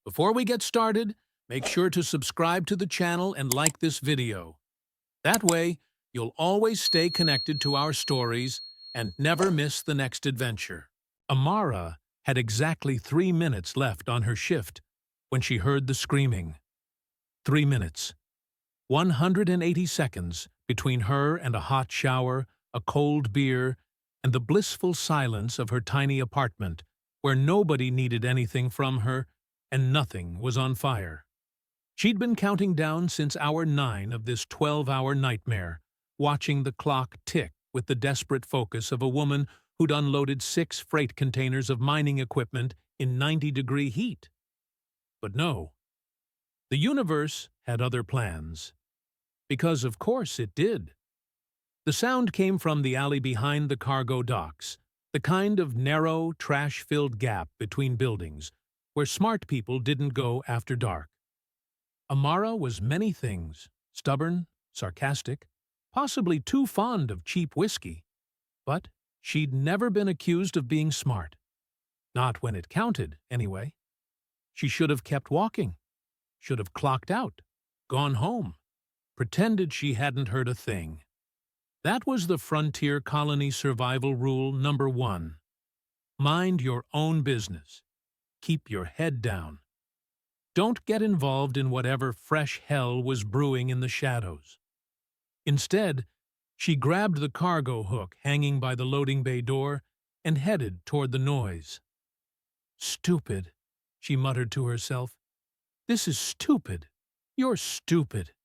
Before we get started, make sure to subscribe to the channel and like this video. That way, you'll always stay connected to our stories and never miss the next adventure. Amara had exactly 3 minutes left on her shift when she heard the screaming. 3 minutes. 180 seconds between her and a hot shower, a cold beer, and the blissful silence of her tiny apartment where nobody needed anything from her and nothing was on fire. She'd been counting down since hour 9 of this 12-hour nightmare, watching the clock tick with the desperate focus of a woman who'd unloaded 6 freight containers of mining equipment in 90-degree heat. But no. The universe had other plans. Because of course it did. The sound came from the alley behind the cargo docks, the kind of narrow, trash-filled gap between buildings where smart people didn't go after dark. Amara was many things, stubborn, sarcastic, possibly too fond of cheap whiskey, but she'd never been accused of being smart. Not when it counted, anyway. She should have kept walking, should have clocked out, gone home, pretended she hadn't heard a thing. That was the frontier colony survival rule number 1. Mind your own business. Keep your head down. Don't get involved in whatever fresh hell was brewing in the shadows. Instead, she grabbed the cargo hook hanging by the loading bay door and headed toward the noise. "Stupid," she muttered to herself. "This is stupid. You're stupid."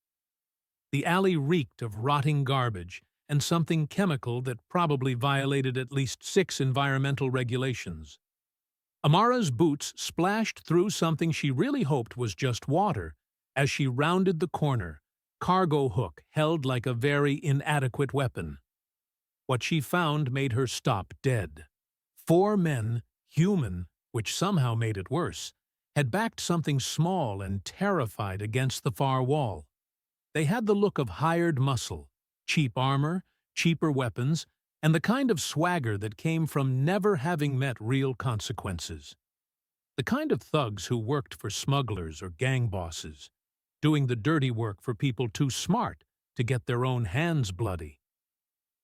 The alley reeked of rotting garbage and something chemical that probably violated at least 6 environmental regulations. Amara's boots splashed through something she really hoped was just water as she rounded the corner, cargo hook held like a very inadequate weapon. What she found made her stop dead. 4 men, human, which somehow made it worse, had backed something small and terrified against the far wall. They had the look of hired muscle, cheap armor, cheaper weapons, and the kind of swagger that came from never having met real consequences. The kind of thugs who worked for smugglers or gang bosses, doing the dirty work for people too smart to get their own hands bloody.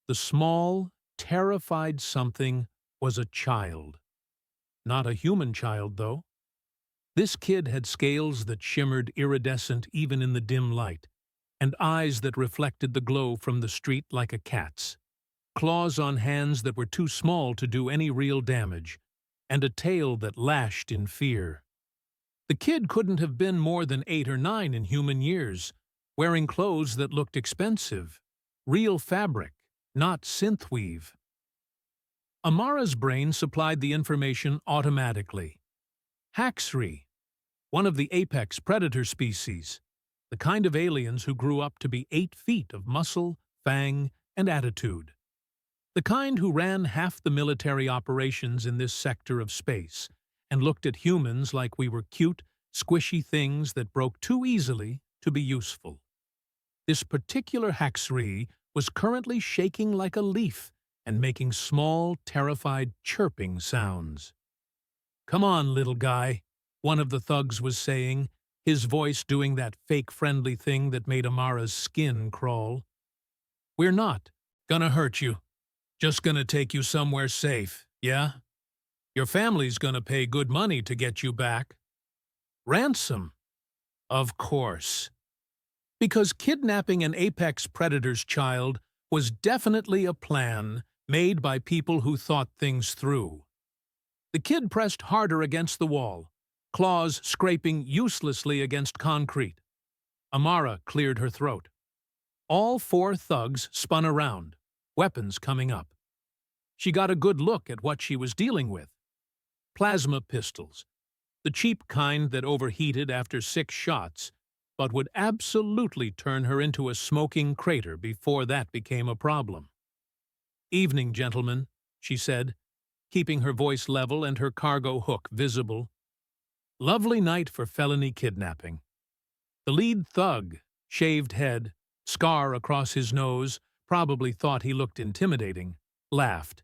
The small, terrified something was a child. Not a human child, though. This kid had scales that shimmered iridescent even in the dim light, and eyes that reflected the glow from the street like a cat's, claws on hands that were too small to do any real damage, and a tail that lashed in fear. The kid couldn't have been more than 8 or 9 in human years, wearing clothes that looked expensive, real fabric, not synthweave. Amara's brain supplied the information automatically. Haxree, one of the apex predator species, the kind of aliens who grew up to be 8 feet of muscle, fang, and attitude. The kind who ran half the military operations in this sector of space and looked at humans like we were cute, squishy things that broke too easily to be useful. This particular Haxree was currently shaking like a leaf and making small, terrified chirping sounds. "Come on, little guy," one of the thugs was saying, his voice doing that fake friendly thing that made Amara's skin crawl. "We're not gonna hurt you. Just gonna take you somewhere safe, yeah? Your family's gonna pay good money to get you back." Ransom? Of course. Because kidnapping an apex predator's child was definitely a plan made by people who thought things through. The kid pressed harder against the wall, claws scraping uselessly against concrete. Amara cleared her throat. All 4 thugs spun around, weapons coming up. She got a good look at what she was dealing with. Plasma pistols, the cheap kind that overheated after 6 shots, but would absolutely turn her into a smoking crater before that became a problem. "Evening, gentlemen," she said, keeping her voice level and her cargo hook visible. "Lovely night for felony kidnapping." The lead thug, shaved head, scar across his nose, probably thought he looked intimidating, laughed.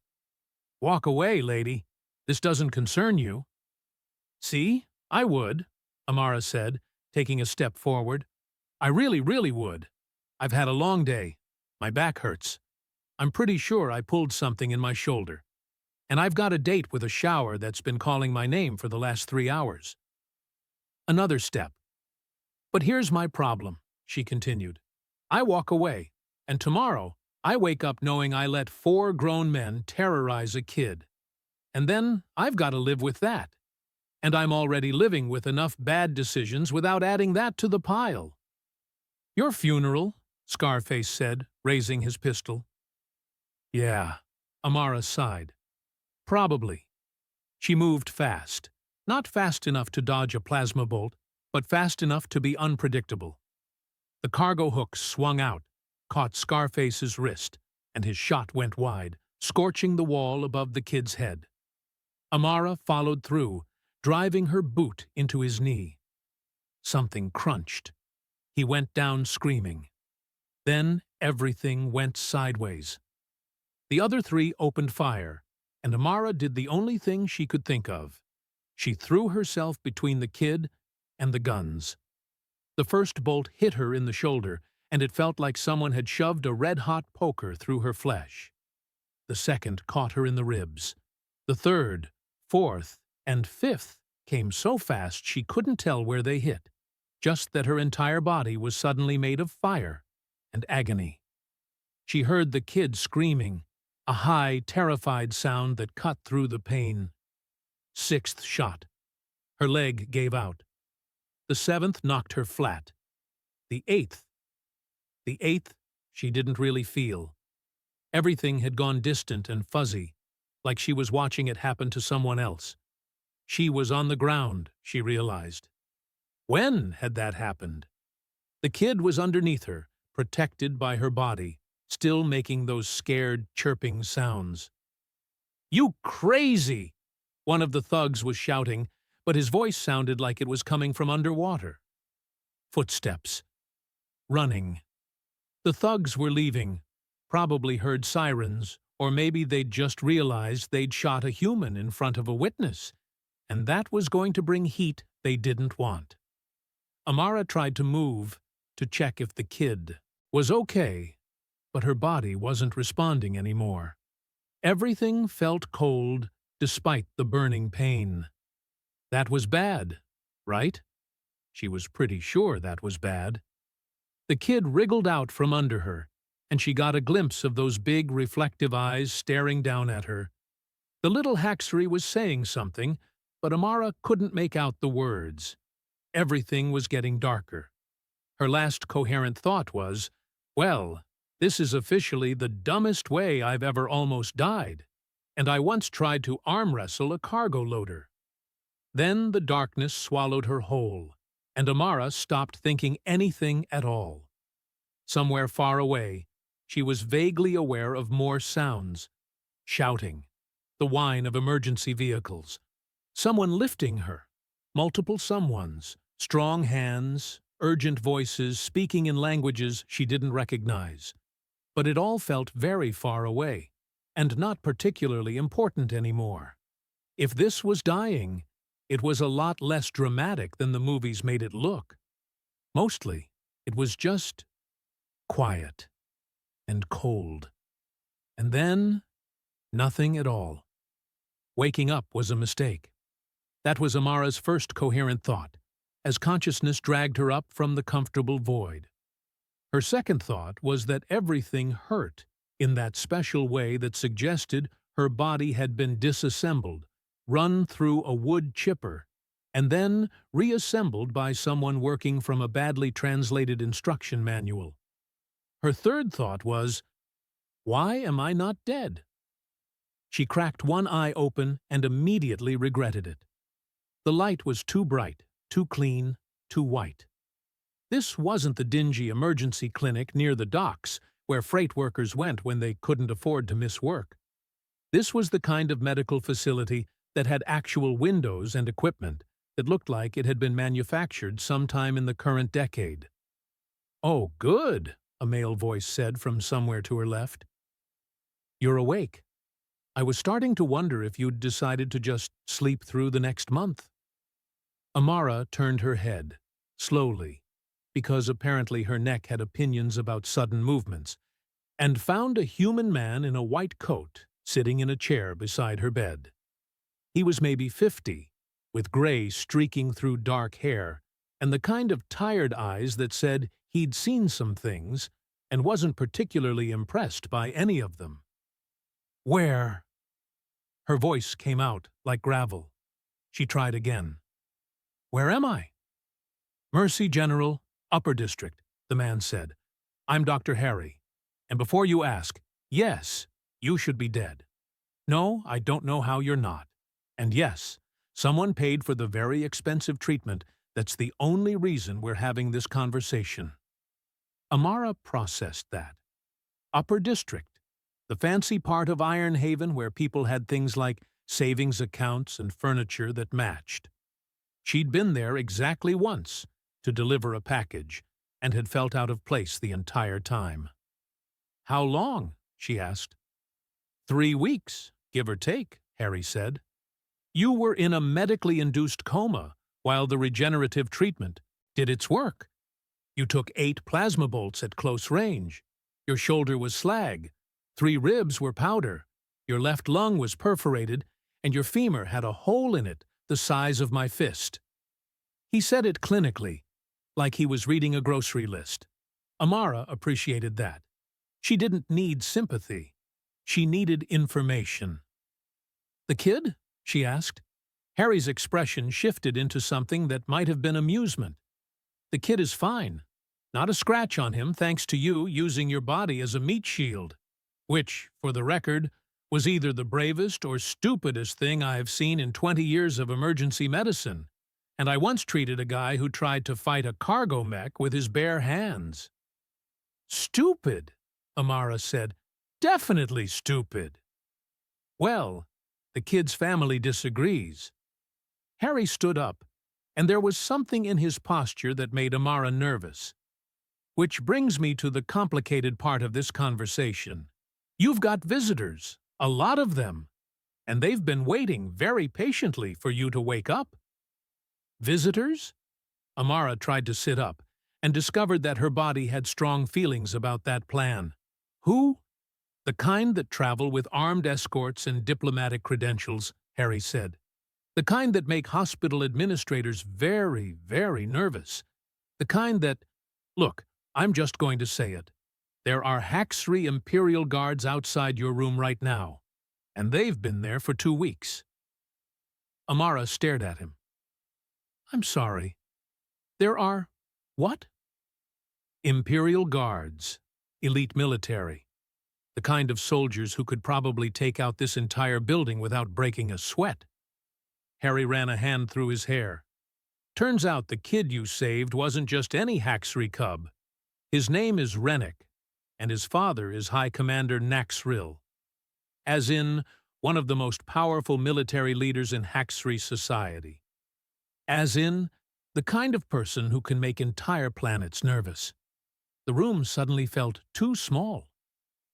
"Walk away, lady. This doesn't concern you." "See? I would." Amara said, taking a step forward. I really would. I've had a long day. My back hurts. I'm pretty sure I pulled something in my shoulder. And I've got a date with a shower that's been calling my name for the last 3 hours. Another step. But here's my problem, she continued. I walk away, and tomorrow I wake up knowing I let 4 grown men terrorize a kid. And then I've got to live with that. And I'm already living with enough bad decisions without adding that to the pile. Your funeral, Scarface said, raising his pistol. Yeah, Amara sighed. Probably. She moved fast. Not fast enough to dodge a plasma bolt, but fast enough to be unpredictable. The cargo hook swung out, caught Scarface's wrist, and his shot went wide, scorching the wall above the kid's head. Amara followed through, driving her boot into his knee. Something crunched. He went down screaming. Then everything went sideways. The other 3 opened fire, and Amara did the only thing she could think of. She threw herself between the kid and the guns. The first bolt hit her in the shoulder, and it felt like someone had shoved a red-hot poker through her flesh. The second caught her in the ribs. The third, fourth, and fifth came so fast she couldn't tell where they hit, just that her entire body was suddenly made of fire and agony. She heard the kid screaming, a high, terrified sound that cut through the pain. 6th shot. Her leg gave out. The 7th knocked her flat. The 8th. The 8th, she didn't really feel. Everything had gone distant and fuzzy, like she was watching it happen to someone else. She was on the ground, she realized. When had that happened? The kid was underneath her, protected by her body, still making those scared, chirping sounds. You crazy! One of the thugs was shouting, but his voice sounded like it was coming from underwater. Footsteps. Running. The thugs were leaving, probably heard sirens, or maybe they'd just realized they'd shot a human in front of a witness, and that was going to bring heat they didn't want. Amara tried to move, to check if the kid was okay, but her body wasn't responding anymore. Everything felt cold, despite the burning pain. That was bad, right? She was pretty sure that was bad. The kid wriggled out from under her, and she got a glimpse of those big, reflective eyes staring down at her. The little haxorry was saying something, but Amara couldn't make out the words. Everything was getting darker. Her last coherent thought was, well, this is officially the dumbest way I've ever almost died, and I once tried to arm wrestle a cargo loader. Then the darkness swallowed her whole, and Amara stopped thinking anything at all. Somewhere far away, she was vaguely aware of more sounds. Shouting, the whine of emergency vehicles, someone lifting her, multiple someones, strong hands, urgent voices speaking in languages she didn't recognize. But it all felt very far away, and not particularly important anymore. If this was dying, it was a lot less dramatic than the movies made it look. Mostly, it was just quiet and cold. And then, nothing at all. Waking up was a mistake. That was Amara's first coherent thought, as consciousness dragged her up from the comfortable void. Her second thought was that everything hurt in that special way that suggested her body had been disassembled, run through a wood chipper, and then reassembled by someone working from a badly translated instruction manual. Her third thought was, why am I not dead? She cracked one eye open and immediately regretted it. The light was too bright, too clean, too white. This wasn't the dingy emergency clinic near the docks where freight workers went when they couldn't afford to miss work. This was the kind of medical facility that had actual windows and equipment that looked like it had been manufactured sometime in the current decade. "Oh, good," a male voice said from somewhere to her left. "You're awake. I was starting to wonder if you'd decided to just sleep through the next month." Amara turned her head, slowly, because apparently her neck had opinions about sudden movements, and found a human man in a white coat sitting in a chair beside her bed. He was maybe 50, with gray streaking through dark hair, and the kind of tired eyes that said he'd seen some things and wasn't particularly impressed by any of them. "Where?" Her voice came out like gravel. She tried again. "Where am I?" "Mercy General, Upper District," the man said. "I'm Dr. Harry. And before you ask, yes, you should be dead. No, I don't know how you're not. And yes, someone paid for the very expensive treatment that's the only reason we're having this conversation." Amara processed that. Upper District, the fancy part of Iron Haven where people had things like savings accounts and furniture that matched. She'd been there exactly once to deliver a package and had felt out of place the entire time. "How long?" she asked. "3 weeks, give or take," Harry said. "You were in a medically induced coma while the regenerative treatment did its work. You took 8 plasma bolts at close range. Your shoulder was slag, 3 ribs were powder, your left lung was perforated, and your femur had a hole in it the size of my fist." He said it clinically, like he was reading a grocery list. Amara appreciated that. She didn't need sympathy. She needed information. "The kid?" she asked. Harry's expression shifted into something that might have been amusement. "The kid is fine. Not a scratch on him thanks to you using your body as a meat shield. Which, for the record, was either the bravest or stupidest thing I have seen in 20 years of emergency medicine. And I once treated a guy who tried to fight a cargo mech with his bare hands." "Stupid," Amara said. "Definitely stupid." "Well, the kid's family disagrees." Harry stood up, and there was something in his posture that made Amara nervous. "Which brings me to the complicated part of this conversation. You've got visitors, a lot of them, and they've been waiting very patiently for you to wake up." "Visitors?" Amara tried to sit up and discovered that her body had strong feelings about that plan. "Who?" "The kind that travel with armed escorts and diplomatic credentials," Harry said. "The kind that make hospital administrators very, very nervous. The kind that— Look, I'm just going to say it. There are Haxry Imperial Guards outside your room right now, and they've been there for 2 weeks." Amara stared at him. "I'm sorry. There are— what?" "Imperial Guards. Elite military. The kind of soldiers who could probably take out this entire building without breaking a sweat." Harry ran a hand through his hair. "Turns out the kid you saved wasn't just any Haxry cub. His name is Rennick, and his father is High Commander Naxrill. As in, one of the most powerful military leaders in Haxry society. As in, the kind of person who can make entire planets nervous." The room suddenly felt too small.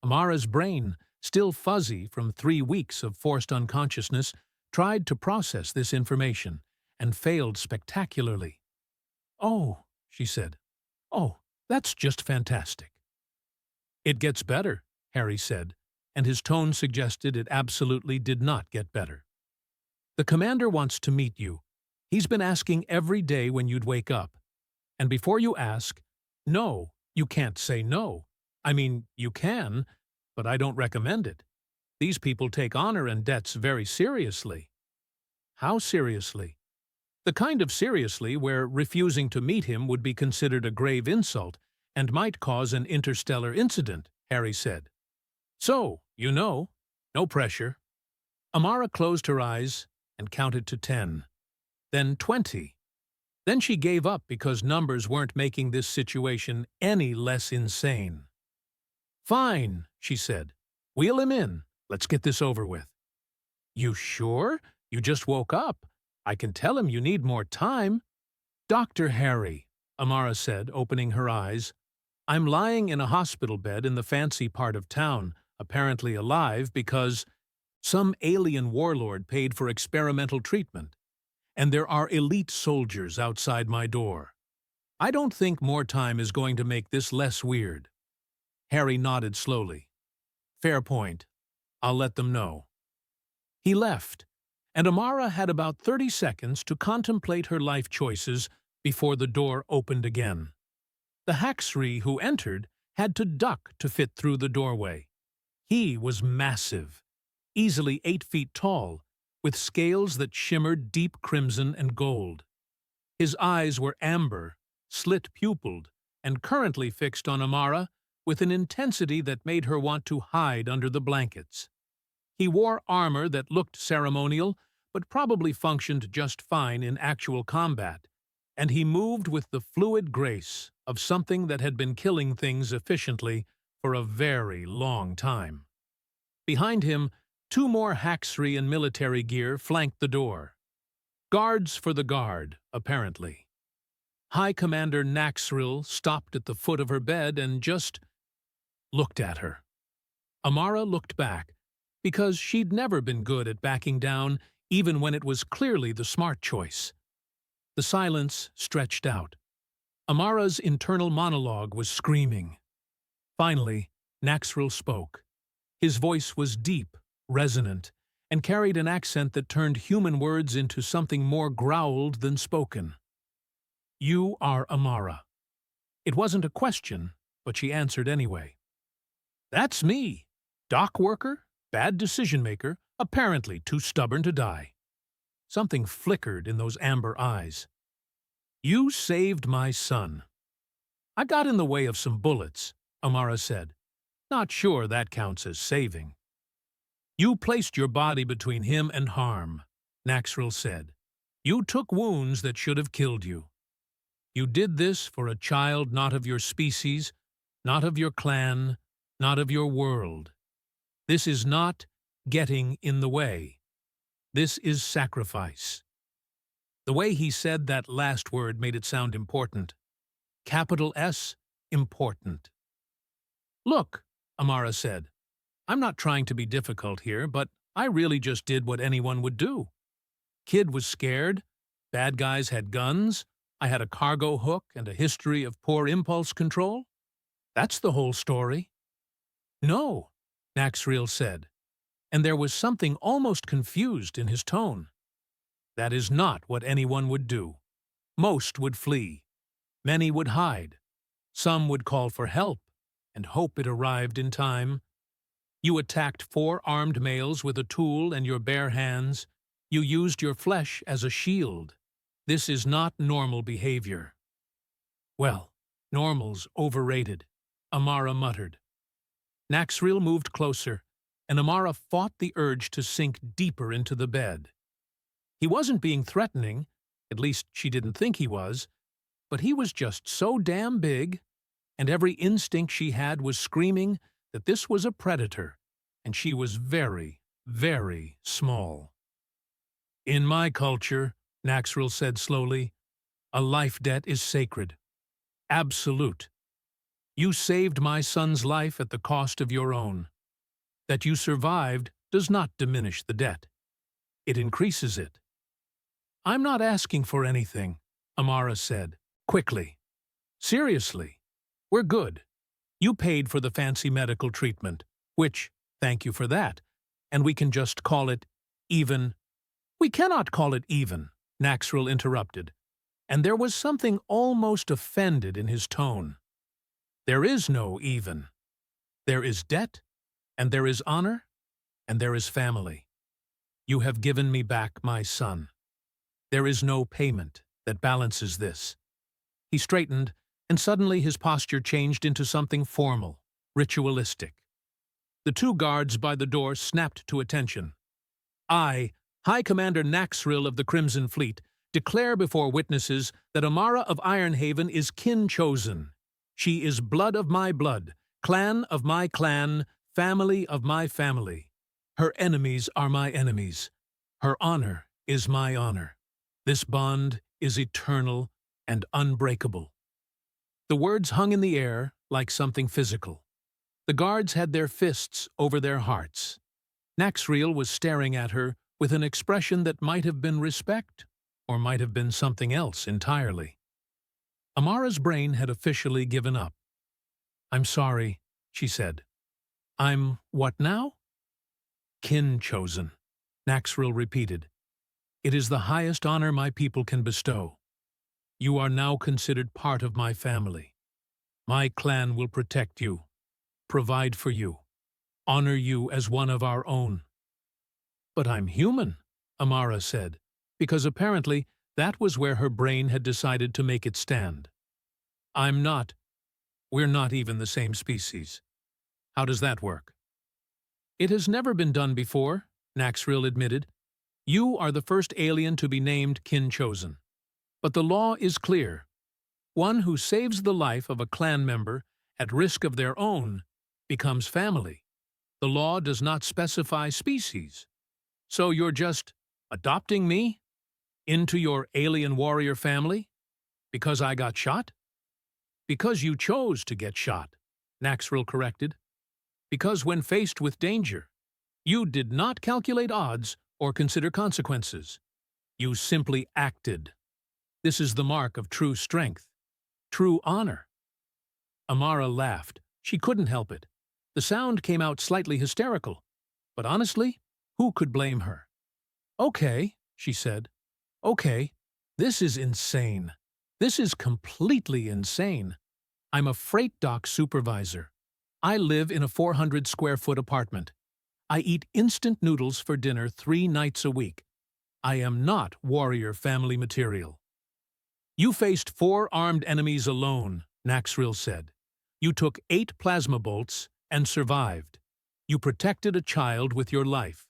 Amara's brain, still fuzzy from 3 weeks of forced unconsciousness, tried to process this information and failed spectacularly. "Oh," she said. "Oh, that's just fantastic." "It gets better," Harry said, and his tone suggested it absolutely did not get better. "The commander wants to meet you. He's been asking every day when you'd wake up. And before you ask, no, you can't say no. I mean, you can, but I don't recommend it. These people take honor and debts very seriously." "How seriously?" "The kind of seriously where refusing to meet him would be considered a grave insult and might cause an interstellar incident," Harry said. "So, you know, no pressure." Amara closed her eyes and counted to 10, then 20. Then she gave up because numbers weren't making this situation any less insane. "Fine," she said. "Wheel him in. Let's get this over with." "You sure? You just woke up. I can tell him you need more time." "Dr. Harry," Amara said, opening her eyes, "I'm lying in a hospital bed in the fancy part of town, apparently alive because some alien warlord paid for experimental treatment. and there are elite soldiers outside my door. I don't think more time is going to make this less weird." Harry nodded slowly. "Fair point. I'll let them know." He left, and Amara had about 30 seconds to contemplate her life choices before the door opened again. The hacksree who entered had to duck to fit through the doorway. He was massive, easily 8 feet tall, with scales that shimmered deep crimson and gold. His eyes were amber, slit-pupilled, and currently fixed on Amara with an intensity that made her want to hide under the blankets. He wore armor that looked ceremonial, but probably functioned just fine in actual combat, and he moved with the fluid grace of something that had been killing things efficiently for a very long time. Behind him, 2 more hacksree in military gear flanked the door. Guards for the guard, apparently. High Commander Naxrill stopped at the foot of her bed and just looked at her. Amara looked back, because she'd never been good at backing down, even when it was clearly the smart choice. The silence stretched out. Amara's internal monologue was screaming. Finally, Naxrill spoke. His voice was deep, resonant, and carried an accent that turned human words into something more growled than spoken. "You are Amara." It wasn't a question, but she answered anyway. "That's me. Dock worker, bad decision-maker, apparently too stubborn to die." Something flickered in those amber eyes. "You saved my son." "I got in the way of some bullets," Amara said. "Not sure that counts as saving." "You placed your body between him and harm," Naxrill said. "You took wounds that should have killed you. You did this for a child not of your species, not of your clan, not of your world. This is not getting in the way. This is sacrifice." The way he said that last word made it sound important. Capital S, important. "Look," Amara said, "I'm not trying to be difficult here, but I really just did what anyone would do. Kid was scared, bad guys had guns, I had a cargo hook and a history of poor impulse control. That's the whole story." "No," Naxriel said, and there was something almost confused in his tone. "That is not what anyone would do. Most would flee. Many would hide. Some would call for help and hope it arrived in time. You attacked 4 armed males with a tool and your bare hands. You used your flesh as a shield. This is not normal behavior." "Well, normal's overrated," Amara muttered. Naxriel moved closer, and Amara fought the urge to sink deeper into the bed. He wasn't being threatening, at least she didn't think he was, but he was just so damn big, and every instinct she had was screaming that this was a predator, and she was very, very small. "In my culture," Naxriel said slowly, "a life debt is sacred. Absolute. You saved my son's life at the cost of your own. That you survived does not diminish the debt. It increases it." "I'm not asking for anything," Amara said, quickly. "Seriously, we're good. You paid for the fancy medical treatment, which, thank you for that, and we can just call it even." "We cannot call it even," Naxriel interrupted, and there was something almost offended in his tone. "There is no even. There is debt, and there is honor, and there is family. You have given me back my son. There is no payment that balances this." He straightened, and suddenly his posture changed into something formal, ritualistic. The 2 guards by the door snapped to attention. "I, High Commander Naxriel of the Crimson Fleet, declare before witnesses that Amara of Ironhaven is kin-chosen. She is blood of my blood, clan of my clan, family of my family. Her enemies are my enemies. Her honor is my honor. This bond is eternal and unbreakable." The words hung in the air like something physical. The guards had their fists over their hearts. Naxriel was staring at her with an expression that might have been respect or might have been something else entirely. Amara's brain had officially given up. "I'm sorry," she said. "I'm what now?" "Kin-chosen," Naxrill repeated. "It is the highest honor my people can bestow. You are now considered part of my family. My clan will protect you, provide for you, honor you as one of our own." "But I'm human," Amara said, because apparently that was where her brain had decided to make it stand. "I'm not. We're not even the same species. How does that work?" "It has never been done before," Naxrill admitted. "You are the first alien to be named kin-chosen. But the law is clear. One who saves the life of a clan member at risk of their own becomes family. The law does not specify species. So you're just adopting me into your alien warrior family because I got shot?" "Because you chose to get shot," Naxrill corrected. "Because when faced with danger, you did not calculate odds or consider consequences. You simply acted. This is the mark of true strength, true honor." Amara laughed. She couldn't help it. The sound came out slightly hysterical. But honestly, who could blame her? "Okay," she said. "Okay, this is insane. This is completely insane. I'm a freight dock supervisor. I live in a 400-square-foot apartment. I eat instant noodles for dinner 3 nights a week. I am not warrior family material." "You faced 4 armed enemies alone," Naxrill said. "You took 8 plasma bolts and survived. You protected a child with your life.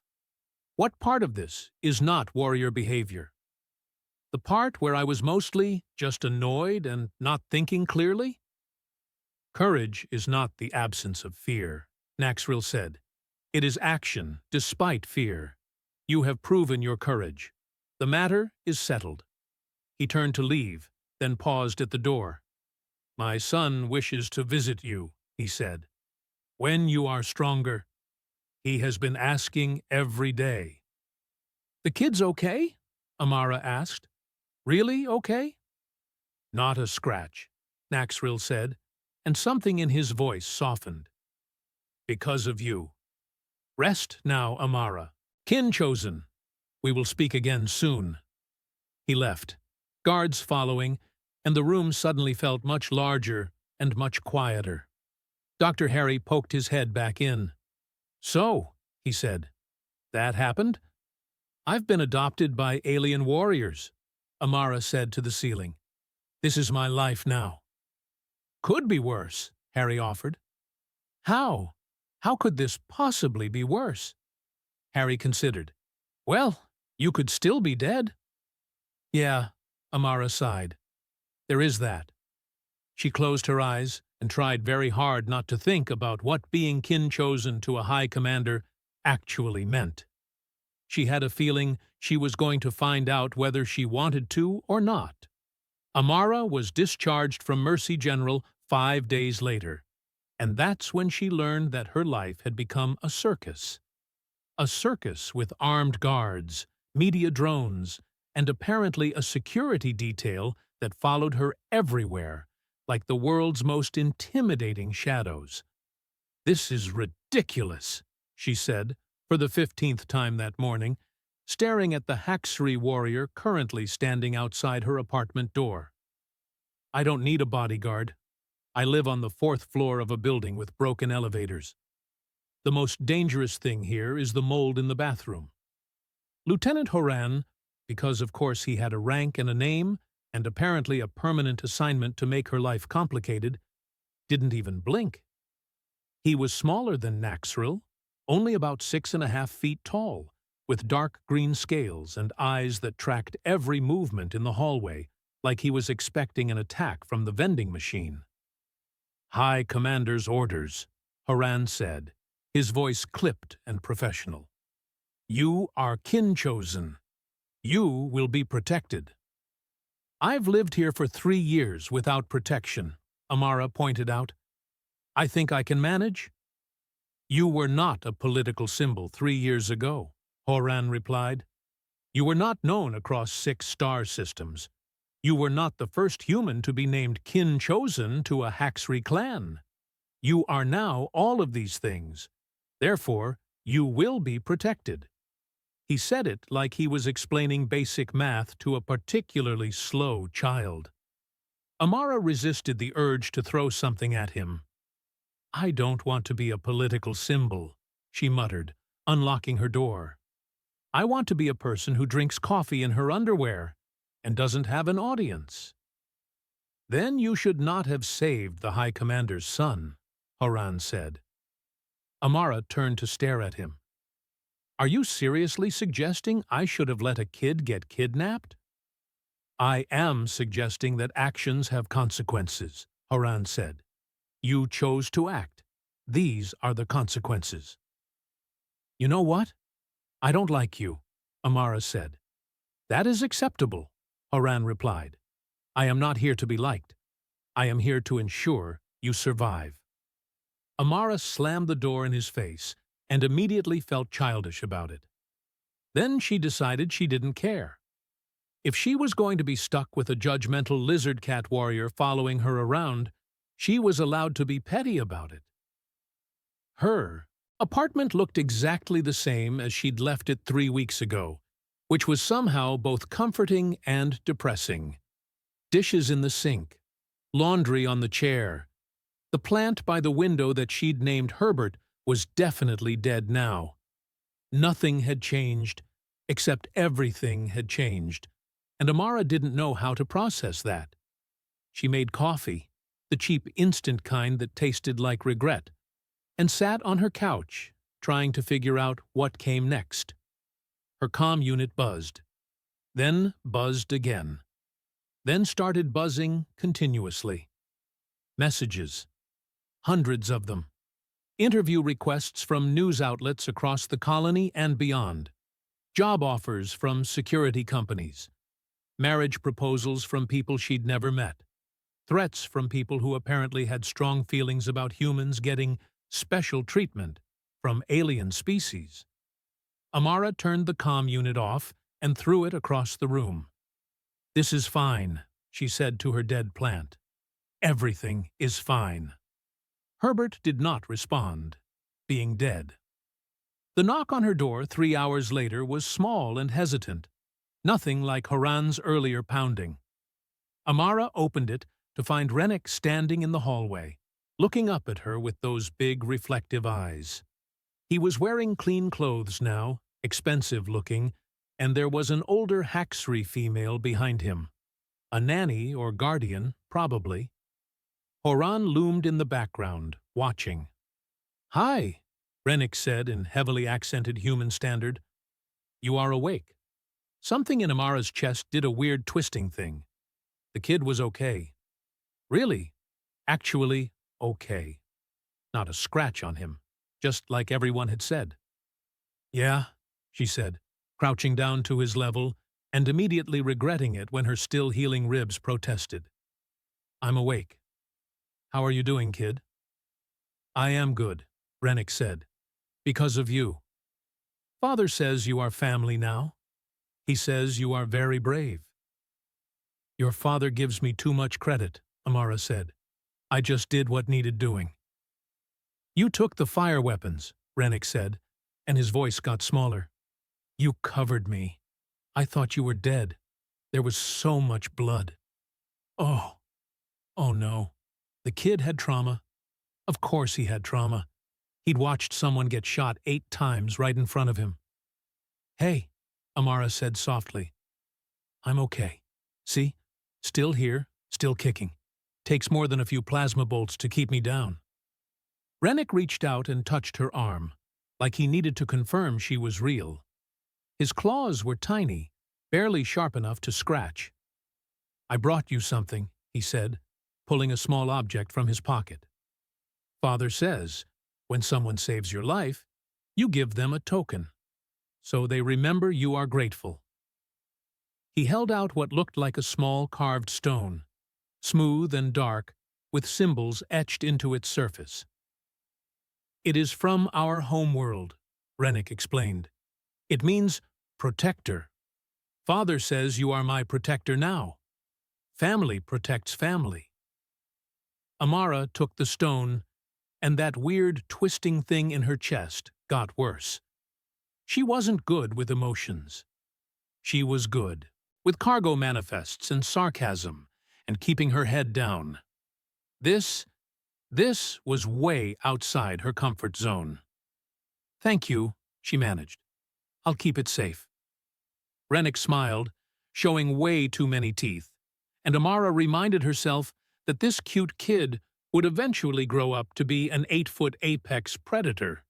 What part of this is not warrior behavior?" "The part where I was mostly just annoyed and not thinking clearly?" "Courage is not the absence of fear," Naxrill said. "It is action despite fear. You have proven your courage. The matter is settled." He turned to leave, then paused at the door. "My son wishes to visit you," he said. "When you are stronger. He has been asking every day." "The kid's okay?" Amara asked. "Really okay?" "Not a scratch," Naxrill said, and something in his voice softened. "Because of you. Rest now, Amara. Kin-chosen. We will speak again soon." He left, guards following, and the room suddenly felt much larger and much quieter. Dr. Harry poked his head back in. "So," he said, "that happened?" "I've been adopted by alien warriors," Amara said to the ceiling. "This is my life now." "Could be worse," Harry offered. "How? How could this possibly be worse?" Harry considered. "Well, you could still be dead." "Yeah," Amara sighed. "There is that." She closed her eyes and tried very hard not to think about what being kin-chosen to a high commander actually meant. She had a feeling she was going to find out whether she wanted to or not. Amara was discharged from Mercy General 5 days later, and that's when she learned that her life had become a circus. A circus with armed guards, media drones, and apparently a security detail that followed her everywhere, like the world's most intimidating shadows. "This is ridiculous," she said, for the 15th time that morning, staring at the Haxri warrior currently standing outside her apartment door. "I don't need a bodyguard. I live on the 4th floor of a building with broken elevators. The most dangerous thing here is the mold in the bathroom." Lieutenant Horan, because of course he had a rank and a name, and apparently a permanent assignment to make her life complicated, didn't even blink. He was smaller than Naxrill, only about 6.5 feet tall, with dark green scales and eyes that tracked every movement in the hallway, like he was expecting an attack from the vending machine. "High Commander's orders," Horan said, his voice clipped and professional. "You are kin-chosen. You will be protected." "I've lived here for 3 years without protection," Amara pointed out. "I think I can manage." "You were not a political symbol 3 years ago," Horan replied. You were not known across 6 star systems. You were not the first human to be named kin chosen to a Haxry clan. You are now all of these things. Therefore, you will be protected. He said it like he was explaining basic math to a particularly slow child. Amara resisted the urge to throw something at him. I don't want to be a political symbol, she muttered, unlocking her door. I want to be a person who drinks coffee in her underwear and doesn't have an audience. Then you should not have saved the High Commander's son, Horan said. Amara turned to stare at him. Are you seriously suggesting I should have let a kid get kidnapped? I am suggesting that actions have consequences, Horan said. You chose to act. These are the consequences. You know what? I don't like you, Amara said. That is acceptable, Horan replied. I am not here to be liked. I am here to ensure you survive. Amara slammed the door in his face and immediately felt childish about it. Then she decided she didn't care. If she was going to be stuck with a judgmental lizard cat warrior following her around, she was allowed to be petty about it. Her apartment looked exactly the same as she'd left it 3 weeks ago, which was somehow both comforting and depressing. Dishes in the sink, laundry on the chair. The plant by the window that she'd named Herbert was definitely dead now. Nothing had changed, except everything had changed, and Amara didn't know how to process that. She made coffee, the cheap instant kind that tasted like regret, and sat on her couch, trying to figure out what came next. Her comm unit buzzed, then buzzed again, then started buzzing continuously. Messages. Hundreds of them. Interview requests from news outlets across the colony and beyond. Job offers from security companies. Marriage proposals from people she'd never met. Threats from people who apparently had strong feelings about humans getting special treatment from alien species. Amara turned the comm unit off and threw it across the room. This is fine, she said to her dead plant. Everything is fine. Herbert did not respond, being dead. The knock on her door 3 hours later was small and hesitant, nothing like Horan's earlier pounding. Amara opened it to find Rennick standing in the hallway, looking up at her with those big reflective eyes. He was wearing clean clothes now, expensive looking, and there was an older Haxry female behind him. A nanny or guardian, probably. Horan loomed in the background, watching. Hi, Rennick said in heavily accented human standard. You are awake. Something in Amara's chest did a weird twisting thing. The kid was okay. Really, actually okay. Not a scratch on him, just like everyone had said. Yeah, she said, crouching down to his level and immediately regretting it when her still healing ribs protested. I'm awake. How are you doing, kid? I am good, Rennick said. Because of you. Father says you are family now. He says you are very brave. Your father gives me too much credit, Amara said. I just did what needed doing. You took the fire weapons, Rennick said, and his voice got smaller. You covered me. I thought you were dead. There was so much blood. Oh no. The kid had trauma. Of course he had trauma. He'd watched someone get shot 8 times right in front of him. Hey, Amara said softly. I'm okay. See? Still here, still kicking. Takes more than a few plasma bolts to keep me down. Rennick reached out and touched her arm, like he needed to confirm she was real. His claws were tiny, barely sharp enough to scratch. I brought you something, he said, pulling a small object from his pocket. Father says, when someone saves your life, you give them a token, so they remember you are grateful. He held out what looked like a small carved stone, smooth and dark, with symbols etched into its surface. It is from our home world, Rennick explained. It means protector, Father says you are my protector now. Family protects family. Amara took the stone, and that weird twisting thing in her chest got worse. She wasn't good with emotions. She was good with cargo manifests and sarcasm and keeping her head down. This was way outside her comfort zone. "Thank you," she managed. "I'll keep it safe." Rennick smiled, showing way too many teeth, and Amara reminded herself that this cute kid would eventually grow up to be an 8-foot apex predator.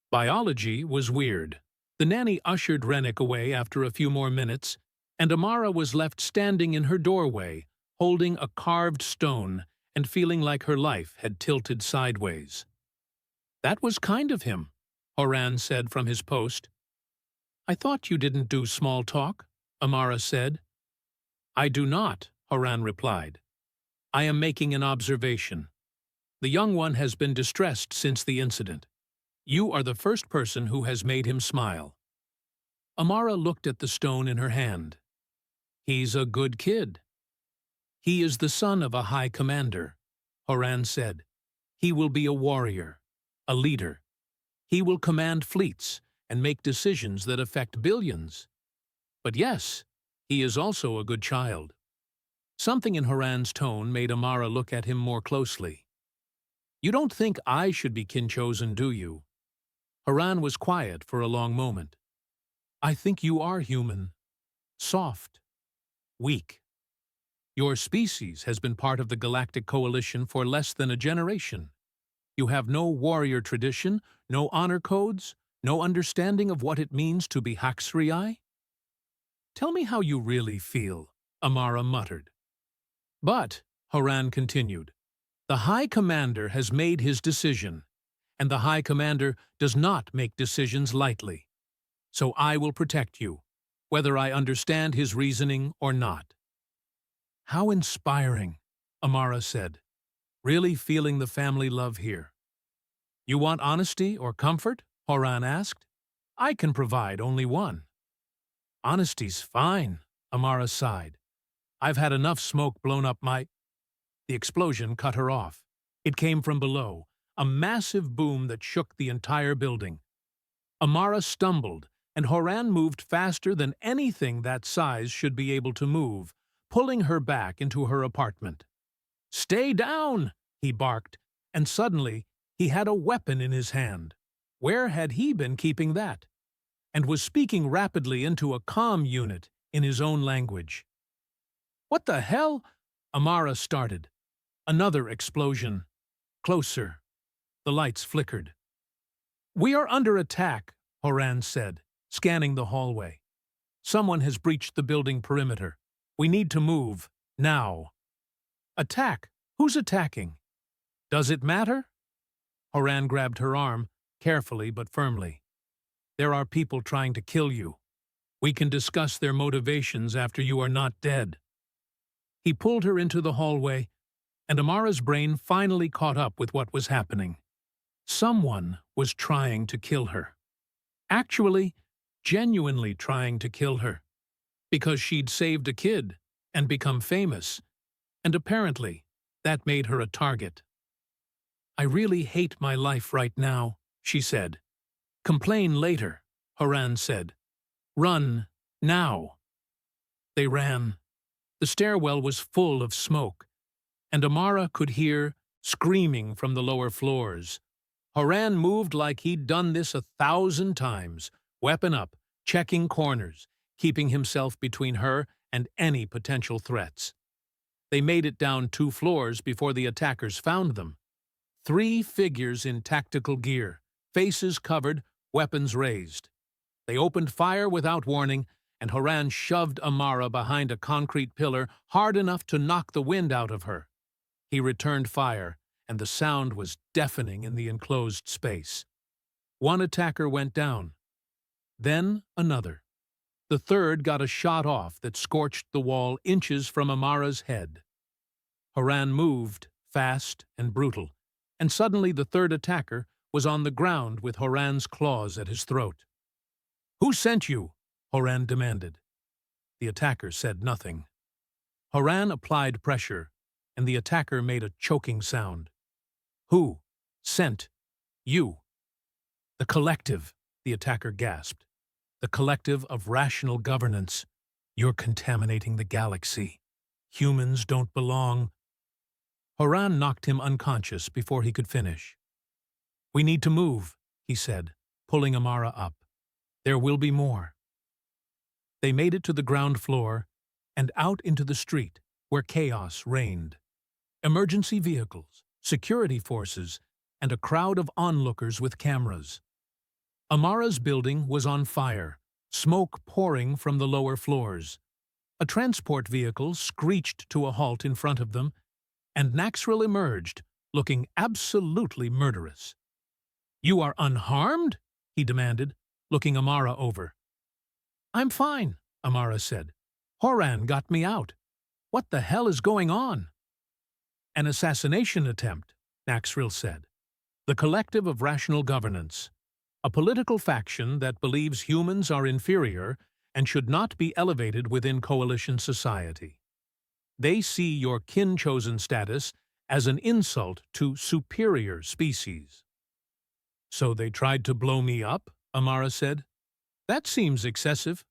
Biology was weird. The nanny ushered Rennick away after a few more minutes, and Amara was left standing in her doorway, holding a carved stone and feeling like her life had tilted sideways. "That was kind of him," Horan said from his post. "I thought you didn't do small talk," Amara said. "I do not," Horan replied. "I am making an observation. The young one has been distressed since the incident. You are the first person who has made him smile." Amara looked at the stone in her hand. "He's a good kid." "He is the son of a high commander," Horan said. "He will be a warrior, a leader. He will command fleets and make decisions that affect billions. But yes, he is also a good child." Something in Horan's tone made Amara look at him more closely. "You don't think I should be kin-chosen, do you?" Horan was quiet for a long moment. "I think you are human. Soft. Weak. Your species has been part of the Galactic Coalition for less than a generation. You have no warrior tradition, no honor codes, no understanding of what it means to be Haxriai." "Tell me how you really feel," Amara muttered. "But," Horan continued, "the High Commander has made his decision, and the High Commander does not make decisions lightly. So I will protect you, whether I understand his reasoning or not." "How inspiring," Amara said, really feeling the family love here. "You want honesty or comfort?" Horan asked. "I can provide only one." "Honesty's fine," Amara sighed. "I've had enough smoke blown up my—" The explosion cut her off. It came from below, a massive boom that shook the entire building. Amara stumbled, and Horan moved faster than anything that size should be able to move, pulling her back into her apartment. "Stay down!" he barked, and suddenly he had a weapon in his hand. Where had he been keeping that? And was speaking rapidly into a comm unit in his own language. "What the hell?" Amara started. Another explosion. Closer. The lights flickered. "We are under attack," Horan said, scanning the hallway. "Someone has breached the building perimeter. We need to move. Now." "Attack? Who's attacking?" "Does it matter?" Horan grabbed her arm, carefully but firmly. "There are people trying to kill you. We can discuss their motivations after you are not dead." He pulled her into the hallway, and Amara's brain finally caught up with what was happening. Someone was trying to kill her. Actually, genuinely trying to kill her. Because she'd saved a kid and become famous, and apparently that made her a target. "I really hate my life right now," she said. "Complain later," Horan said. "Run, now." They ran. The stairwell was full of smoke, and Amara could hear screaming from the lower floors. Horan moved like he'd done this 1,000 times, weapon up, checking corners, keeping himself between her and any potential threats. They made it down 2 floors before the attackers found them. 3 figures in tactical gear, faces covered, weapons raised. They opened fire without warning, and Horan shoved Amara behind a concrete pillar hard enough to knock the wind out of her. He returned fire, and the sound was deafening in the enclosed space. 1 attacker went down. Then another. The third got a shot off that scorched the wall inches from Amara's head. Horan moved, fast and brutal, and suddenly the third attacker was on the ground with Horan's claws at his throat. "Who sent you?" Horan demanded. The attacker said nothing. Haran applied pressure, and the attacker made a choking sound. Who sent you? The collective, the attacker gasped. The collective of rational governance. You're contaminating the galaxy. Humans don't belong. Haran knocked him unconscious before he could finish. We need to move, he said, pulling Amara up. There will be more. They made it to the ground floor and out into the street, where chaos reigned. Emergency vehicles, security forces, and a crowd of onlookers with cameras. Amara's building was on fire, smoke pouring from the lower floors. A transport vehicle screeched to a halt in front of them, and Naxrill emerged, looking absolutely murderous. You are unharmed? He demanded, looking Amara over. I'm fine, Amara said. Haran got me out. What the hell is going on? An assassination attempt, Naxrill said. The collective of rational governance. A political faction that believes humans are inferior and should not be elevated within coalition society. They see your kin-chosen status as an insult to superior species. So they tried to blow me up, Amara said. That seems excessive.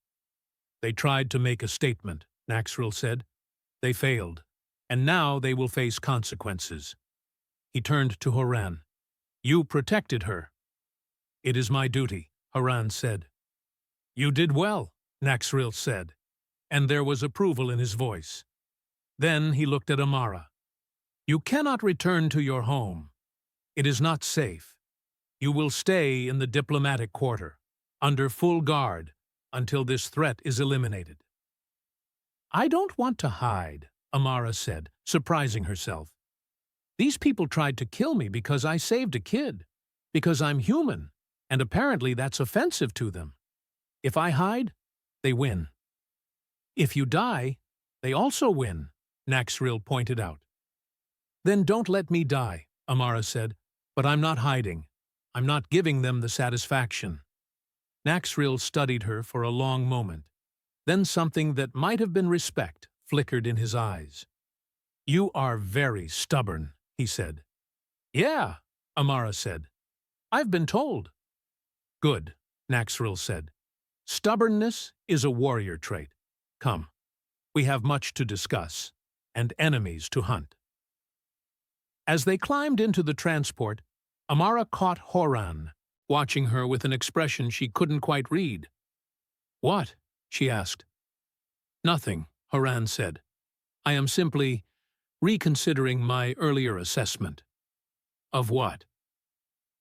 They tried to make a statement, Naxrill said. They failed, and now they will face consequences. He turned to Haran. You protected her. It is my duty, Haran said. You did well, Naxrill said, and there was approval in his voice. Then he looked at Amara. You cannot return to your home. It is not safe. You will stay in the diplomatic quarter, under full guard, until this threat is eliminated. I don't want to hide, Amara said, surprising herself. These people tried to kill me because I saved a kid, because I'm human, and apparently that's offensive to them. If I hide, they win. If you die, they also win, Naxrill pointed out. Then don't let me die, Amara said, but I'm not hiding. I'm not giving them the satisfaction. Naxrill studied her for a long moment. Then something that might have been respect flickered in his eyes. You are very stubborn, he said. Yeah, Amara said. I've been told. Good, Naxrill said. Stubbornness is a warrior trait. Come, we have much to discuss, and enemies to hunt. As they climbed into the transport, Amara caught Haran, watching her with an expression she couldn't quite read. What? She asked. Nothing, Haran said. I am simply reconsidering my earlier assessment. Of what?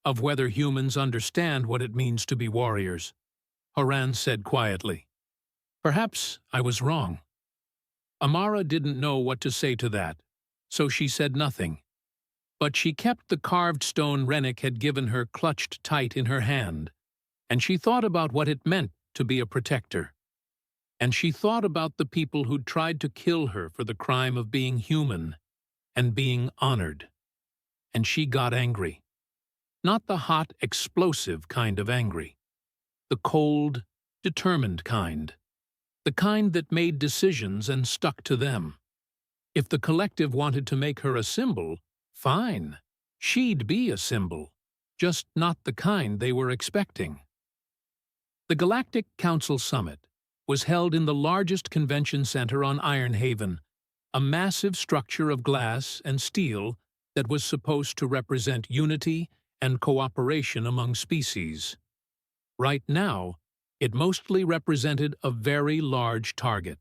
Of whether humans understand what it means to be warriors, Haran said quietly. Perhaps I was wrong. Amara didn't know what to say to that, so she said nothing. But she kept the carved stone Rennick had given her clutched tight in her hand, and she thought about what it meant to be a protector. And she thought about the people who'd tried to kill her for the crime of being human and being honored. And she got angry. Not the hot, explosive kind of angry. The cold, determined kind. The kind that made decisions and stuck to them. If the collective wanted to make her a symbol, fine. She'd be a symbol, just not the kind they were expecting. The Galactic Council Summit was held in the largest convention center on Ironhaven, a massive structure of glass and steel that was supposed to represent unity and cooperation among species. Right now, it mostly represented a very large target.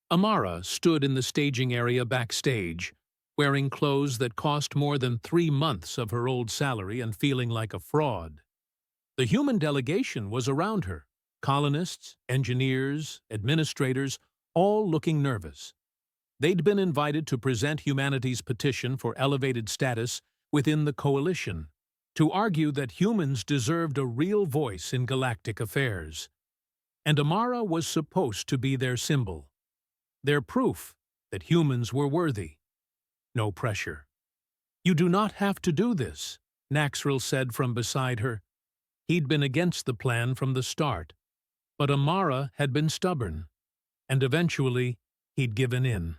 Amara stood in the staging area backstage, wearing clothes that cost more than 3 months of her old salary and feeling like a fraud. The human delegation was around her, colonists, engineers, administrators, all looking nervous. They'd been invited to present humanity's petition for elevated status within the coalition, to argue that humans deserved a real voice in galactic affairs. And Amara was supposed to be their symbol, their proof that humans were worthy. No pressure. You do not have to do this, Naxrill said from beside her. He'd been against the plan from the start, but Amara had been stubborn. and eventually he'd given in.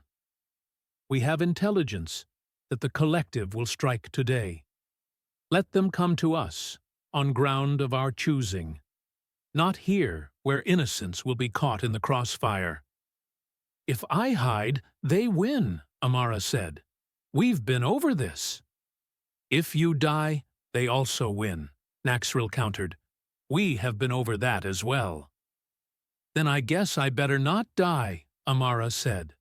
We have intelligence that the collective will strike today. Let them come to us, on ground of our choosing, not here where innocence will be caught in the crossfire. If I hide, they win, Amara said. We've been over this. If you die, they also win, Naxril countered. We have been over that as well. Then I guess I better not die, Amara said.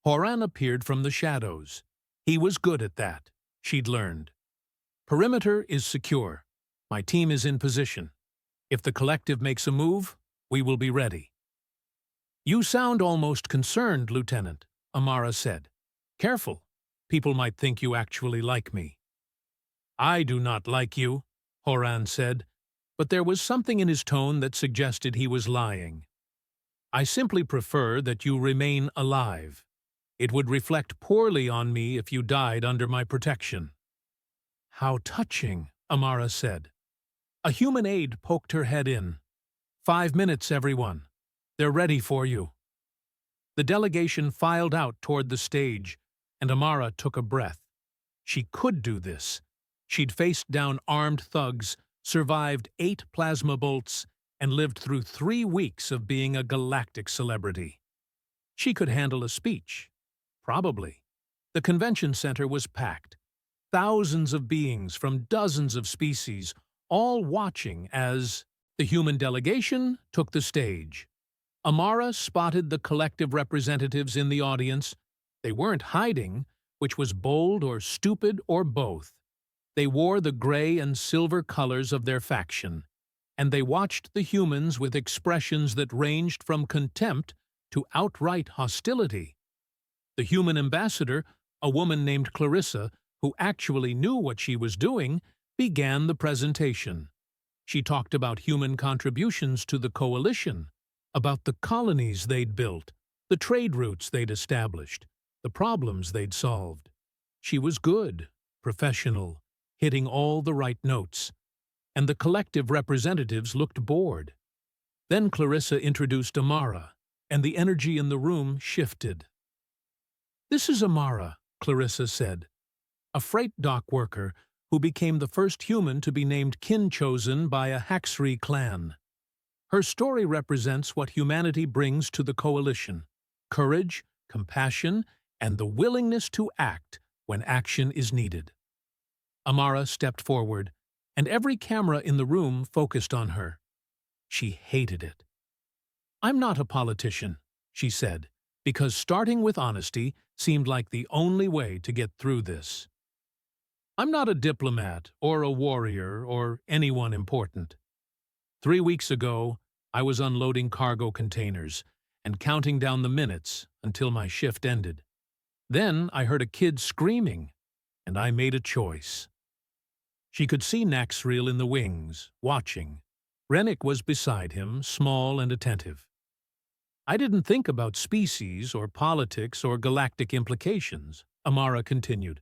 Horan appeared from the shadows. He was good at that, she'd learned. Perimeter is secure. My team is in position. If the collective makes a move, we will be ready. You sound almost concerned, Lieutenant, Amara said. Careful. People might think you actually like me. I do not like you, Horan said, but there was something in his tone that suggested he was lying. I simply prefer that you remain alive. It would reflect poorly on me if you died under my protection. How touching, Amara said. A human aide poked her head in. 5 minutes, everyone. They're ready for you. The delegation filed out toward the stage, and Amara took a breath. She could do this. She'd faced down armed thugs, survived 8 plasma bolts, and lived through 3 weeks of being a galactic celebrity. She could handle a speech. Probably. The convention center was packed. Thousands of beings from dozens of species, all watching as the human delegation took the stage. Amara spotted the collective representatives in the audience. They weren't hiding, which was bold or stupid or both. They wore the gray and silver colors of their faction, and they watched the humans with expressions that ranged from contempt to outright hostility. The human ambassador, a woman named Clarissa, who actually knew what she was doing, began the presentation. She talked about human contributions to the coalition, about the colonies they'd built, the trade routes they'd established, the problems they'd solved. She was good, professional, hitting all the right notes, and the collective representatives looked bored. Then Clarissa introduced Amara, and the energy in the room shifted. This is Amara, Clarissa said, a freight dock worker who became the first human to be named kin-chosen by a Haxri clan. Her story represents what humanity brings to the coalition: courage, compassion, and the willingness to act when action is needed. Amara stepped forward, and every camera in the room focused on her. She hated it. I'm not a politician, she said, because starting with honesty seemed like the only way to get through this. I'm not a diplomat or a warrior or anyone important. 3 weeks ago, I was unloading cargo containers and counting down the minutes until my shift ended. Then I heard a kid screaming, and I made a choice. She could see Naxril in the wings, watching. Rennick was beside him, small and attentive. I didn't think about species or politics or galactic implications, Amara continued.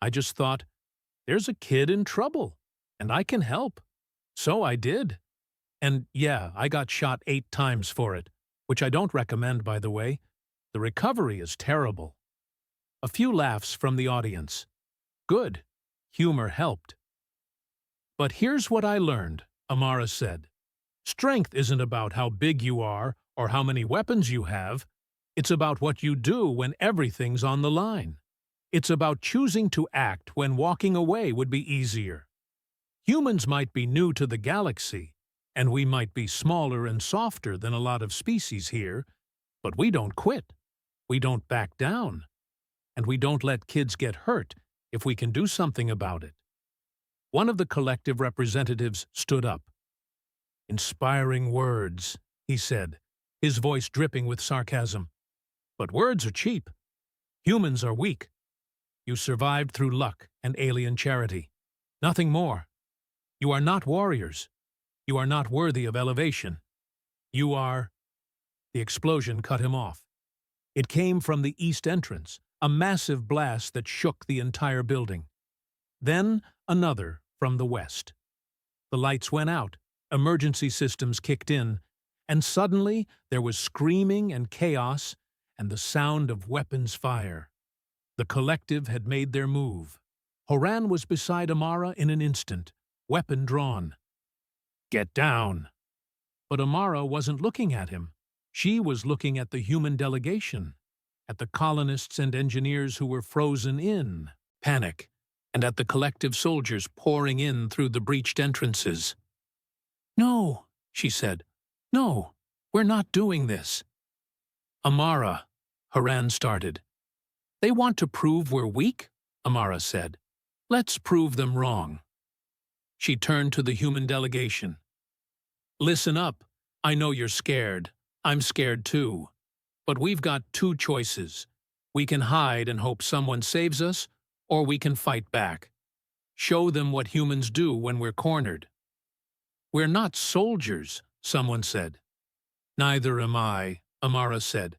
I just thought, there's a kid in trouble, and I can help. So I did. And yeah, I got shot 8 times for it, which I don't recommend, by the way. The recovery is terrible. A few laughs from the audience. Good. Humor helped. But here's what I learned, Amara said. Strength isn't about how big you are or how many weapons you have. It's about what you do when everything's on the line. It's about choosing to act when walking away would be easier. Humans might be new to the galaxy, and we might be smaller and softer than a lot of species here, but we don't quit. We don't back down. And we don't let kids get hurt if we can do something about it. One of the collective representatives stood up. Inspiring words, he said, his voice dripping with sarcasm. But words are cheap. Humans are weak. You survived through luck and alien charity. Nothing more. You are not warriors. You are not worthy of elevation. You are... The explosion cut him off. It came from the east entrance, a massive blast that shook the entire building. Then another from the west. The lights went out, emergency systems kicked in, and suddenly there was screaming and chaos and the sound of weapons fire. The collective had made their move. Horan was beside Amara in an instant, weapon drawn. "Get down!" But Amara wasn't looking at him. She was looking at the human delegation, at the colonists and engineers who were frozen in panic, and at the collective soldiers pouring in through the breached entrances. "No," she said. "No, we're not doing this." "Amara," Haran started. "They want to prove we're weak?" Amara said. "Let's prove them wrong." She turned to the human delegation. "Listen up. I know you're scared. I'm scared too. But we've got two choices. We can hide and hope someone saves us, or we can fight back. Show them what humans do when we're cornered." "We're not soldiers," someone said. "Neither am I," Amara said.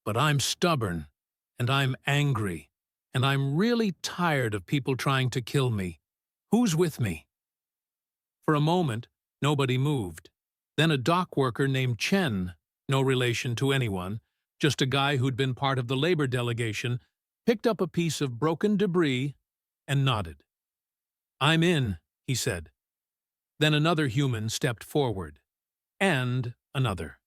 "But I'm stubborn, and I'm angry, and I'm really tired of people trying to kill me. Who's with me?" For a moment, nobody moved. Then a dock worker named Chen, no relation to anyone, just a guy who'd been part of the labor delegation, picked up a piece of broken debris and nodded. "I'm in," he said. Then another human stepped forward. And another.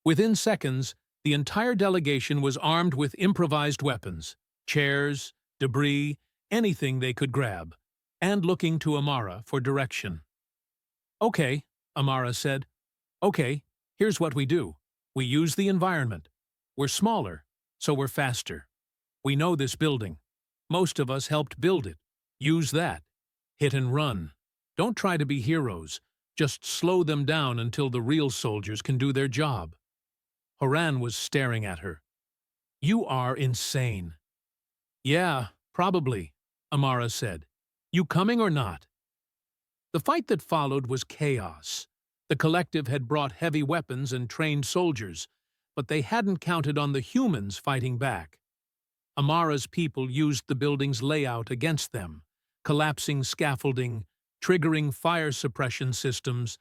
Within seconds, the entire delegation was armed with improvised weapons, chairs, debris, anything they could grab, and looking to Amara for direction. "Okay," Amara said. "Okay, here's what we do. We use the environment. We're smaller, so we're faster. We know this building. Most of us helped build it. Use that. Hit and run. Don't try to be heroes. Just slow them down until the real soldiers can do their job." Horan was staring at her. "You are insane." "Yeah, probably," Amara said. "You coming or not?" The fight that followed was chaos. The collective had brought heavy weapons and trained soldiers, but they hadn't counted on the humans fighting back. Amara's people used the building's layout against them, collapsing scaffolding, triggering fire suppression systems,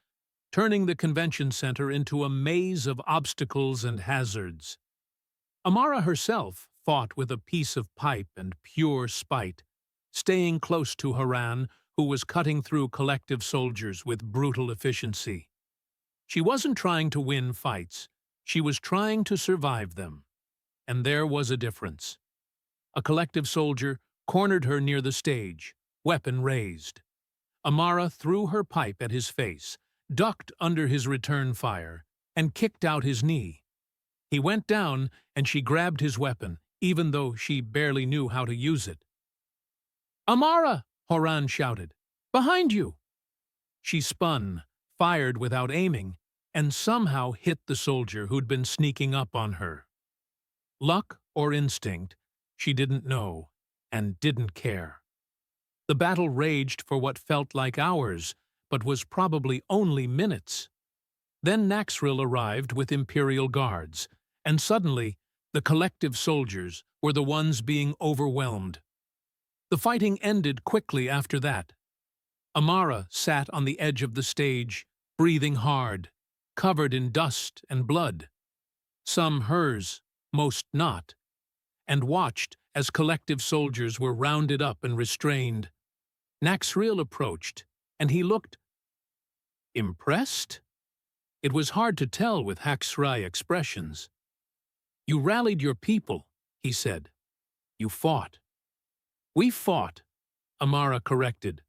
turning the convention center into a maze of obstacles and hazards. Amara herself fought with a piece of pipe and pure spite, staying close to Haran, who was cutting through collective soldiers with brutal efficiency. She wasn't trying to win fights, she was trying to survive them. And there was a difference. A collective soldier cornered her near the stage, weapon raised. Amara threw her pipe at his face, ducked under his return fire, and kicked out his knee. He went down, and she grabbed his weapon, even though she barely knew how to use it. "Amara!" Horan shouted. "Behind you!" She spun, fired without aiming, and somehow hit the soldier who'd been sneaking up on her. Luck or instinct, she didn't know, and didn't care. The battle raged for what felt like hours, but was probably only minutes. Then Naxril arrived with Imperial guards, and suddenly the collective soldiers were the ones being overwhelmed. The fighting ended quickly after that. Amara sat on the edge of the stage, breathing hard, covered in dust and blood. Some hers, most not, and watched as collective soldiers were rounded up and restrained. Naxril approached, and he looked impressed? It was hard to tell with Haxrai expressions. "You rallied your people," he said. "You fought." "We fought," Amara corrected.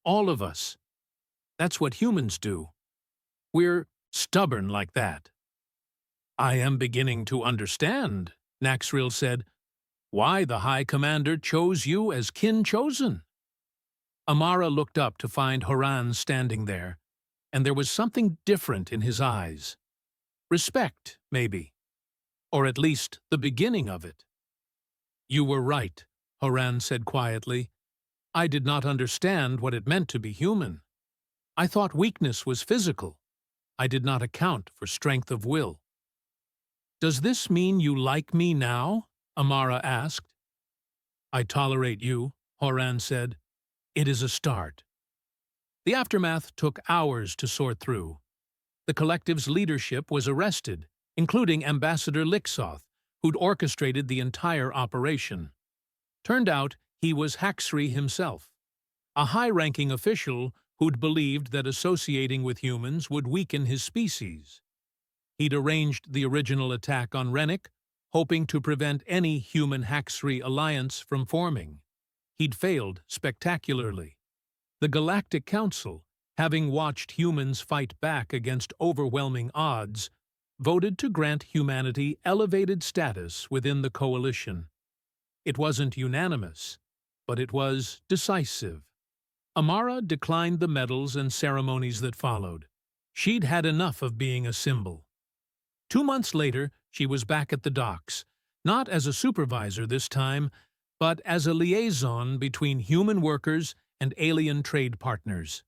"All of us. That's what humans do. We're stubborn like that." "I am beginning to understand," Naxril said, "why the High Commander chose you as kin chosen." Amara looked up to find Horan standing there, and there was something different in his eyes. Respect, maybe. Or at least the beginning of it. "You were right," Horan said quietly. "I did not understand what it meant to be human. I thought weakness was physical. I did not account for strength of will." "Does this mean you like me now?" Amara asked. "I tolerate you," Horan said. "It is a start." The aftermath took hours to sort through. The collective's leadership was arrested, including Ambassador Lixoth, who'd orchestrated the entire operation. Turned out he was Haxri himself, a high-ranking official who'd believed that associating with humans would weaken his species. He'd arranged the original attack on Rennick, hoping to prevent any human-Haxri alliance from forming. He'd failed spectacularly. The Galactic Council, having watched humans fight back against overwhelming odds, voted to grant humanity elevated status within the coalition. It wasn't unanimous, but it was decisive. Amara declined the medals and ceremonies that followed. She'd had enough of being a symbol. 2 months later, she was back at the docks, not as a supervisor this time, but as a liaison between human workers and alien trade partners.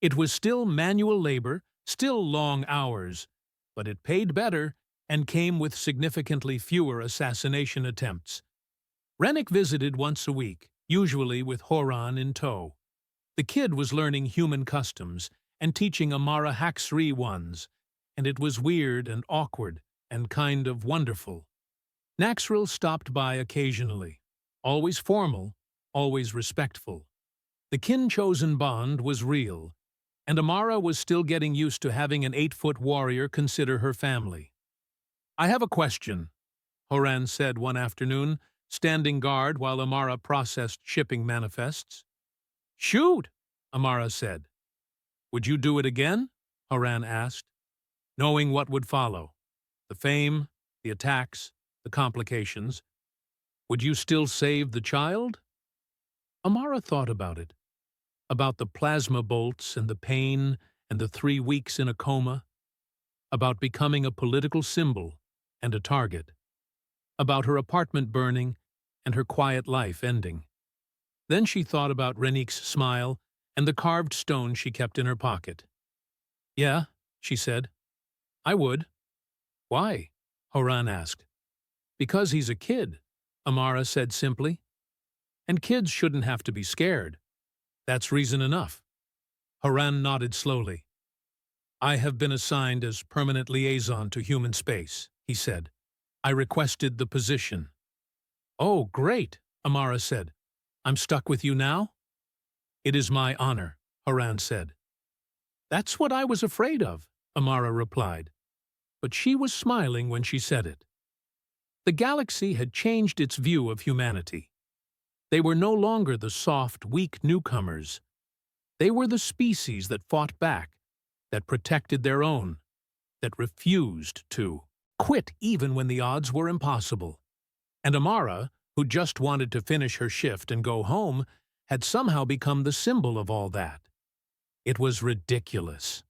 It was still manual labor, still long hours, but it paid better and came with significantly fewer assassination attempts. Rennick visited once a week, usually with Horan in tow. The kid was learning human customs and teaching Amara Haxri ones, and it was weird and awkward and kind of wonderful. Naxril stopped by occasionally, always formal, always respectful. The kin-chosen bond was real, and Amara was still getting used to having an 8-foot warrior consider her family. "I have a question," Horan said one afternoon, standing guard while Amara processed shipping manifests. "Shoot," Amara said. "Would you do it again?" Horan asked, knowing what would follow. The fame, the attacks, the complications. Would you still save the child? Amara thought about it. About the plasma bolts and the pain and the 3 weeks in a coma. About becoming a political symbol and a target. About her apartment burning and her quiet life ending. Then she thought about Rennick's smile and the carved stone she kept in her pocket. "Yeah," she said. "I would." "Why?" Horan asked. "Because he's a kid," Amara said simply. "And kids shouldn't have to be scared. That's reason enough." Horan nodded slowly. "I have been assigned as permanent liaison to human space," he said. "I requested the position." "Oh, great," Amara said. "I'm stuck with you now?" "It is my honor," Horan said. "That's what I was afraid of," Amara replied. But she was smiling when she said it. The galaxy had changed its view of humanity. They were no longer the soft, weak newcomers. They were the species that fought back, that protected their own, that refused to quit even when the odds were impossible. And Amara, who just wanted to finish her shift and go home, had somehow become the symbol of all that. It was ridiculous.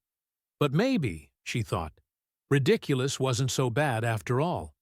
But maybe, she thought, ridiculous wasn't so bad after all.